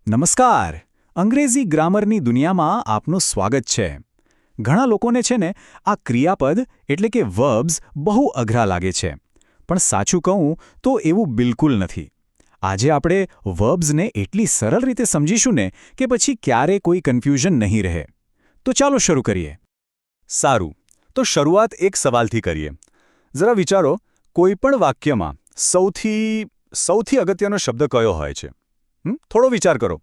નમસ્કાર. અંગ્રેજી ગ્રામરની દુનિયામાં આપનું સ્વાગત છે. ઘણા લોકોને છે ને આ ક્રિયાપદ એટલે કે વર્બ્સ બહુ અઘરા લાગે છે. પણ સાચું કહું તો એવું બિલકુલ નથી. આજે આપણે વર્બ્સને એટલી સરળ રીતે સમજીશું ને કે પછી ક્યારે કોઈ કન્ફ્યુઝન નહીં રહે. તો ચાલો શરૂ કરીએ. સારું, તો શરૂઆત એક સવાલથી કરીએ. જરા વિચારો, કોઈ પણ વાક્યમાં સૌથી અગત્યનો શબ્દ કયો હોય છે? થોડો વિચાર કરો.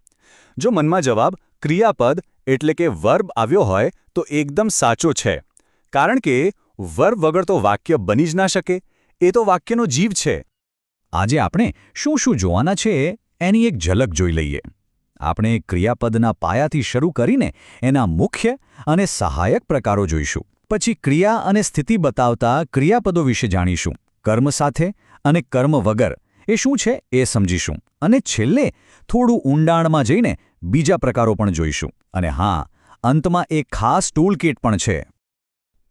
જો મનમાં જવાબ ક્રિયાપદ એટલે કે વર્બ આવ્યો હોય તો એકદમ સાચો છે. કારણ કે વર્બ વગર તો વાક્ય બની જ ના શકે. એ તો વાક્યનો જીવ છે. આજે આપણે શું શું જોવાના છે એની એક ઝલક જોઈ લઈએ. આપણે ક્રિયાપદના પાયાથી શરૂ કરીને એના મુખ્ય અને સહાયક પ્રકારો જોઈશું. પછી ક્રિયા અને સ્થિતિ બતાવતા ક્રિયાપદો વિશે જાણીશું. કર્મ સાથે અને કર્મ વગર એ શું છે એ સમજીશું. અને છેલ્લે થોડું ઊંડાણમાં જઈને બીજા પ્રકારો પણ જોઈશું. અને હા, અંતમાં એક ખાસ ટૂલકીટ પણ છે.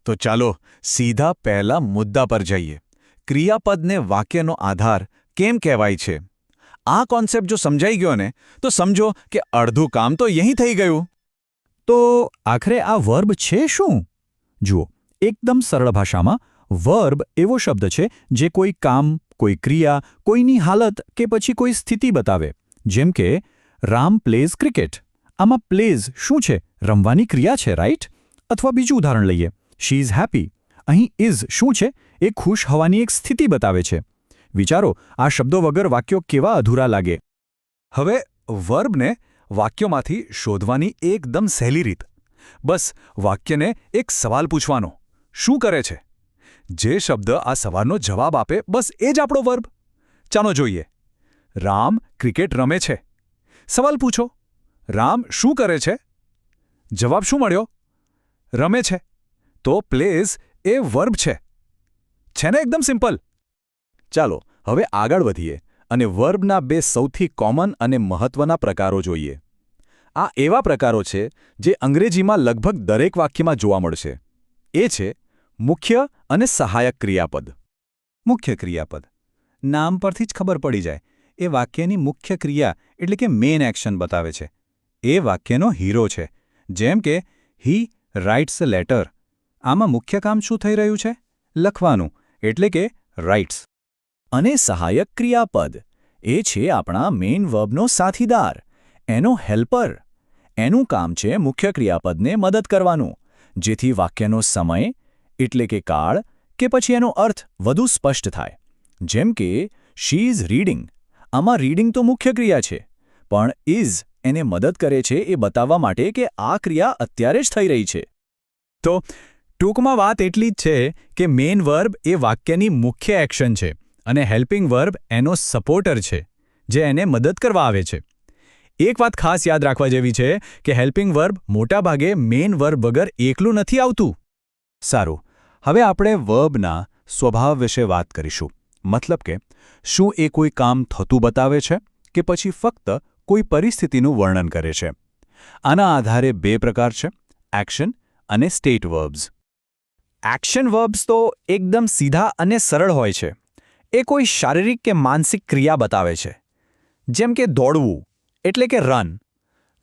તો ચાલો સીધા પહેલા મુદ્દા પર જઈએ. ક્રિયાપદને વાક્યનો આધાર કેમ કહેવાય છે? આ કોન્સેપ્ટ જો સમજાઈ ગયો ને તો સમજો કે અડધું કામ તો અહીં થઈ ગયું. તો આખરે આ વર્બ છે શું? જુઓ, એકદમ સરળ ભાષામાં વર્બ એવો શબ્દ છે જે કોઈ કામ, કોઈ ક્રિયા, કોઈની હાલત કે પછી કોઈ સ્થિતિ બતાવે. જેમ કે રામ પ્લેઝ ક્રિકેટ. આમાં પ્લેઝ શું છે? રમવાની ક્રિયા છે, રાઈટ? અથવા બીજું ઉદાહરણ લઈએ. She is happy. અહીં ઇઝ શું છે? એ ખુશ હોવાની એક સ્થિતિ બતાવે છે. વિચારો, આ શબ્દો વગર વાક્યો કેવા અધૂરા લાગે. હવે વર્બને વાક્યોમાંથી શોધવાની એકદમ સહેલી રીત. બસ વાક્યને એક સવાલ પૂછવાનો. શું કરે છે? જે શબ્દ આ સવાલનો જવાબ આપે બસ એ જ આપણો વર્બ. ચાલો જોઈએ. રામ ક્રિકેટ રમે છે. સવાલ પૂછો, રામ શું કરે છે? જવાબ શું મળ્યો? રમે છે. તો પ્લેઝ એ વર્બ છે. છે ને એકદમ સિમ્પલ? ચાલો હવે આગળ વધીએ અને વર્બના બે સૌથી કોમન અને મહત્વના પ્રકારો જોઈએ. આ એવા પ્રકારો છે જે અંગ્રેજીમાં લગભગ દરેક વાક્યમાં જોવા મળશે. એ છે મુખ્ય અને સહાયક ક્રિયાપદ. મુખ્ય ક્રિયાપદ. નામ પરથી જ ખબર પડી જાય. એ વાક્યની મુખ્ય ક્રિયા એટલે કે મેઇન એક્શન બતાવે છે. એ વાક્યનો હીરો છે. જેમ કે હી રાઇટ્સ અ લેટર. આમાં મુખ્ય કામ શું થઈ રહ્યું છે? લખવાનું, એટલે કે રાઇટ્સ. અને સહાયક ક્રિયાપદ એ છે આપણા મેઇન વર્બનો સાથીદાર, એનો હેલ્પર. એનું કામ છે મુખ્ય ક્રિયાપદને મદદ કરવાનું, જેથી વાક્યનો સમય એટલે કે કાળ કે પછી એનો અર્થ વધુ સ્પષ્ટ થાય. જેમ કે શી ઇઝ રીડિંગ. આમાં રીડિંગ તો મુખ્ય ક્રિયા છે, પણ ઇઝ એને મદદ કરે છે એ બતાવવા માટે કે આ ક્રિયા અત્યારે જ થઈ રહી છે. તો ટૂંકમાં વાત એટલી જ છે કે મેઇન વર્બ એ વાક્યની મુખ્ય એક્શન છે અને હેલ્પિંગ વર્બ એનો સપોર્ટર છે, જે એને મદદ કરવા આવે છે. એક વાત ખાસ યાદ રાખવા જેવી છે કે હેલ્પિંગ વર્બ મોટાભાગે મેઇન વર્બ વગર એકલું નથી આવતું. સારું, હવે આપણે વર્બના સ્વભાવ વિશે વાત કરીશું. મતલબ કે શું એ કોઈ કામ થતું બતાવે છે કે પછી ફક્ત કોઈ પરિસ્થિતિનું વર્ણન કરે છે? આના આધારે બે પ્રકાર છે, એક્શન અને સ્ટેટ વર્બ્સ. એક્શન વર્બ્સ તો એકદમ સીધા અને સરળ હોય છે. એ કોઈ શારીરિક કે માનસિક ક્રિયા બતાવે છે. જેમ કે દોડવું એટલે કે રન,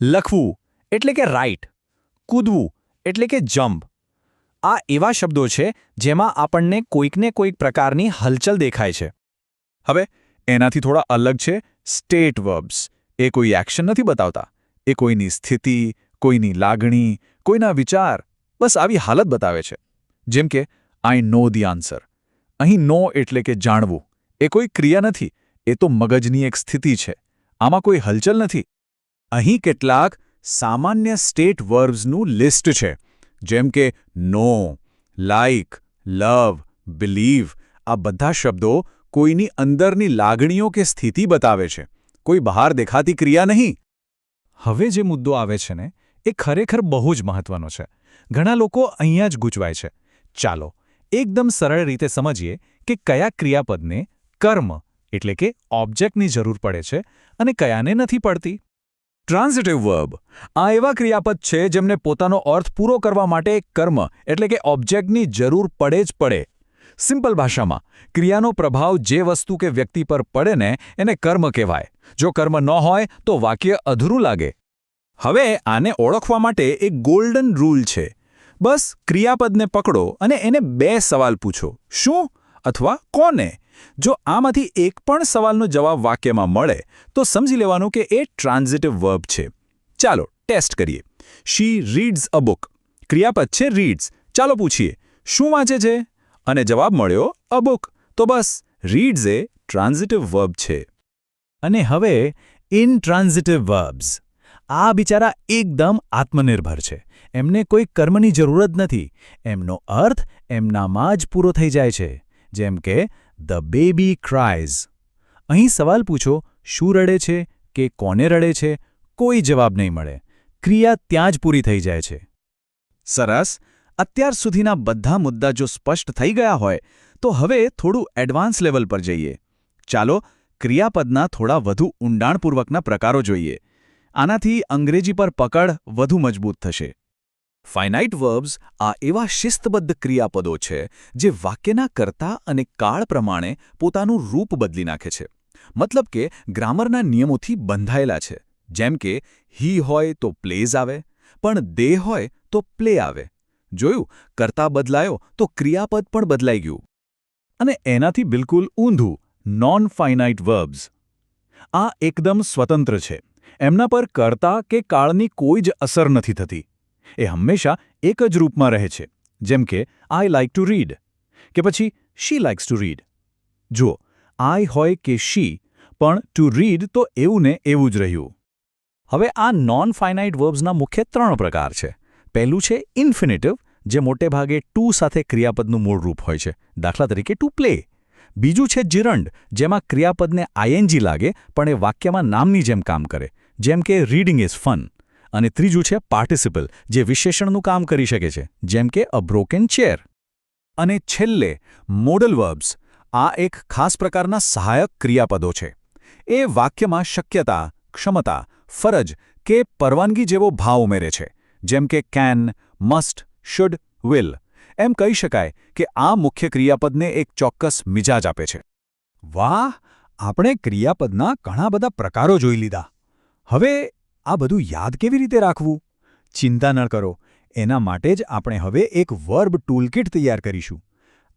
લખવું એટલે કે રાઇટ, કૂદવું એટલે કે જમ્પ. આ એવા શબ્દો છે જેમાં આપણને કોઈકને કોઈક પ્રકારની હલચલ દેખાય છે. હવે એનાથી થોડા અલગ છે સ્ટેટ વર્બ્સ. એ કોઈ એક્શન નથી બતાવતા. એ કોઈની સ્થિતિ, કોઈની લાગણી, કોઈના વિચાર, બસ આવી હાલત બતાવે છે. જેમ કે આઈ નો ધી આન્સર. અહીં નો એટલે કે જાણવું. એ કોઈ ક્રિયા નથી, એ તો મગજની એક સ્થિતિ છે. આમાં કોઈ હલચલ નથી. અહીં કેટલાક સામાન્ય સ્ટેટ વર્બ્સનું લિસ્ટ છે. જેમ કે નો, લાઇક, લવ, બિલીવ. આ બધા શબ્દો કોઈની અંદરની લાગણીઓ કે સ્થિતિ બતાવે છે, કોઈ બહાર દેખાતી ક્રિયા નહીં. હવે જે મુદ્દો આવે છે ને એ ખરેખર બહુ જ મહત્વનો છે. ઘણા લોકો અહીંયા જ ગૂંચવાય છે. ચાલો એકદમ સરળ રીતે સમજીએ કે કયા ક્રિયાપદને કર્મ એટલે કે ઓબ્જેક્ટની જરૂર પડે છે અને કયાને નથી પડતી. ટ્રાન્ઝિટિવ વર્બ આ એવા ક્રિયાપદ છે જેમને પોતાનો અર્થ પૂરો કરવા માટે કર્મ એટલે કે ઓબ્જેક્ટની જરૂર પડે જ પડે. સિમ્પલ ભાષામાં ક્રિયાનો પ્રભાવ જે વસ્તુ કે વ્યક્તિ પર પડે ને એને કર્મ કહેવાય. જો કર્મ ન હોય તો વાક્ય અધૂરું લાગે. હવે આને ઓળખવા માટે એક ગોલ્ડન રૂલ છે. બસ ક્રિયાપદને પકડો અને એને 2 સવાલ પૂછો, શું અથવા કોને. જો આમાંથી એક પણ સવાલનો જવાબ વાક્યમાં મળે તો સમજી લેવાનું કે એ ટ્રાન્ઝિટિવ વર્બ છે. ચાલો ટેસ્ટ કરીએ. શી રીડ્સ અ બુક. ક્રિયાપદ છે રીડ્સ. ચાલો પૂછીએ, શું વાંચે છે? અને જવાબ મળ્યો અ બુક. તો બસ રીડ્સ એ ટ્રાન્ઝિટિવ વર્બ છે. અને હવે ઇનટ્રાન્ઝિટિવ વર્બ્સ. આ બિચારા એકદમ આત્મનિર્ભર છે. એમને કોઈ કર્મની જરૂર જ નથી. એમનો અર્થ એમનામાં જ પૂરો થઈ જાય છે. જેમ કે ધ બેબી ક્રાઇઝ. અહીં સવાલ પૂછો, શું રડે છે કે કોને રડે છે? કોઈ જવાબ નહીં મળે. ક્રિયા ત્યાં જ પૂરી થઈ જાય છે. સરસ. અત્યાર સુધીના બધા મુદ્દા જો સ્પષ્ટ થઈ ગયા હોય તો હવે થોડું એડવાન્સ લેવલ પર જઈએ. ચાલો ક્રિયાપદના થોડા વધુ ઊંડાણપૂર્વકના પ્રકારો જોઈએ. આનાથી અંગ્રેજી પર પકડ વધુ મજબૂત થશે. ફાઇનાઇટ વર્બ્સ આ એવા શિસ્તબદ્ધ ક્રિયાપદો છે જે વાક્યના કર્તા અને કાળ પ્રમાણે પોતાનું રૂપ બદલી નાખે છે. મતલબ કે ગ્રામરના નિયમોથી બંધાયેલા છે. જેમ કે હી હોય તો પ્લેઝ આવે, પણ દે હોય તો પ્લે આવે. જોયું, કર્તા બદલાયો તો ક્રિયાપદ પણ બદલાઈ ગયું. અને એનાથી બિલકુલ ઊંધું નોન ફાઇનાઇટ વર્બ્સ. આ એકદમ સ્વતંત્ર છે. એમના પર કર્તા કે કાળની કોઈ જ અસર નથી થતી. એ હંમેશા એક જ રૂપમાં રહે છે. જેમ કે આઈ લાઇક ટુ રીડ કે પછી શી લાઇક્સ ટુ રીડ. જુઓ, આઈ હોય કે શી, પણ ટુ રીડ તો એવું ને એવું જ રહ્યું. હવે આ નોન ફાઇનાઇટ વર્બ્સના મુખ્ય 3 પ્રકાર છે. પહેલું છે ઇન્ફિનિટિવ, જે મોટે ભાગે ટુ સાથે ક્રિયાપદનું મૂળ રૂપ હોય છે. દાખલા તરીકે ટુ પ્લે. બીજું છે જીરંડ, જેમાં ક્રિયાપદને આઈએનજી લાગે પણ એ વાક્યમાં નામની જેમ કામ કરે. જેમ કે રીડિંગ ઇઝ ફન. અને ત્રીજું છે પાર્ટિસિપલ, જે વિશેષણનું કામ કરી શકે છે. જેમ કે અ બ્રોકન ચેર. અને છેલ્લે મોડલ વર્બ્સ. આ એક ખાસ પ્રકારના સહાયક ક્રિયાપદો છે. એ વાક્યમાં શક્યતા, ક્ષમતા, ફરજ કે પરવાનગી જેવો ભાવ ઉમેરે છે. જેમ કે કેન, મસ્ટ, શુડ, વિલ. એમ કહી શકાય કે આ મુખ્ય ક્રિયાપદને એક ચોક્કસ મિજાજ આપે છે. વાહ! આપણે ક્રિયાપદના ઘણા બધા પ્રકારો જોઈ લીધા. હવે આ બધું યાદ કેવી રીતે રાખવું? ચિંતા ન કરો. એના માટે જ આપણે હવે એક વર્બ ટૂલકિટ તૈયાર કરીશું.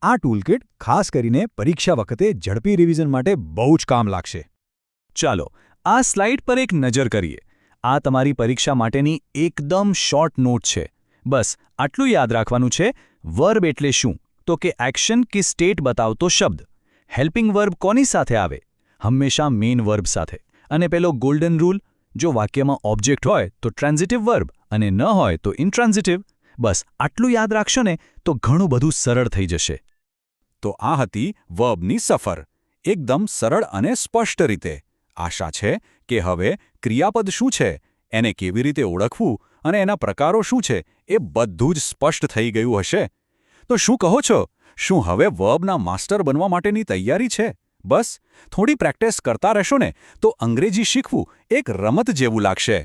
આ ટૂલકિટ ખાસ કરીને પરીક્ષા વખતે ઝડપી રિવિઝન માટે બહુ જ કામ લાગશે. ચાલો આ સ્લાઇડ પર એક નજર કરીએ. આ તમારી પરીક્ષા માટેની એકદમ શોર્ટ નોટ છે. બસ આટલું યાદ રાખવાનું છે. વર્બ એટલે શું? તો કે એક્શન કે સ્ટેટ બતાવતો શબ્દ. હેલ્પિંગ વર્બ કોની સાથે આવે? હંમેશા મેઇન વર્બ સાથે. અને પેલો ગોલ્ડન રૂલ, જો વાક્યમાં ઓબ્જેક્ટ હોય તો ટ્રાન્ઝિટિવ વર્બ અને ન હોય તો ઇન્ટ્રાન્ઝિટિવ. બસ આટલું યાદ રાખશો ને તો ઘણું બધું સરળ થઈ જશે. તો આ હતી વર્બની સફર. એકદમ સરળ અને સ્પષ્ટ રીતે. આશા છે કે હવે ક્રિયાપદ શું છે, એને કેવી રીતે ઓળખવું અને એના પ્રકારો શું છે એ બધું જ સ્પષ્ટ થઈ ગયું હશે. તો શું કહો છો? શું હવે વર્બના માસ્ટર બનવા માટેની તૈયારી છે? બસ થોડી પ્રેક્ટિસ કરતા રહેશો ને તો અંગ્રેજી શીખવું એક રમત જેવું લાગશે.